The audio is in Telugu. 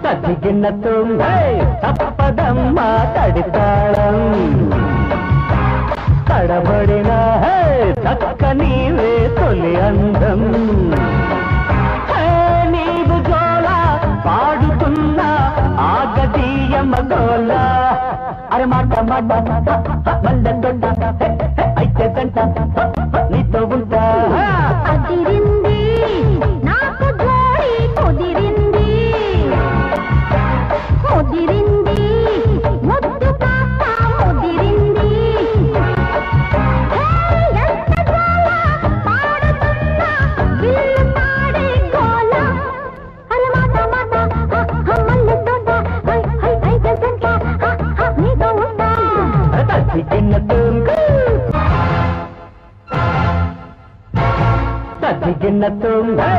తదిగిన తుంగై తప్పదమ్మ తడితాళం తడబడిన చక్క నీవే తొలి అందం నీవు జోల పాడుతున్న ఆగదీయమ్మ గోల అరే మాట మాట మల్లె దొడ్డ అయితే గంట నీతో ఉంటా అదిరింది నాకు జోడి కుదిరింది ముదిరింది ముద్దు కాక ముదిరింది ఎంత గోల పాడుతున్నా విల్లు పాడే గోల అరే మాట మాట మల్లె తోట అయితే గంట నీతో ఉంటా తదిగిన తుంగై తదిగిన తుంగై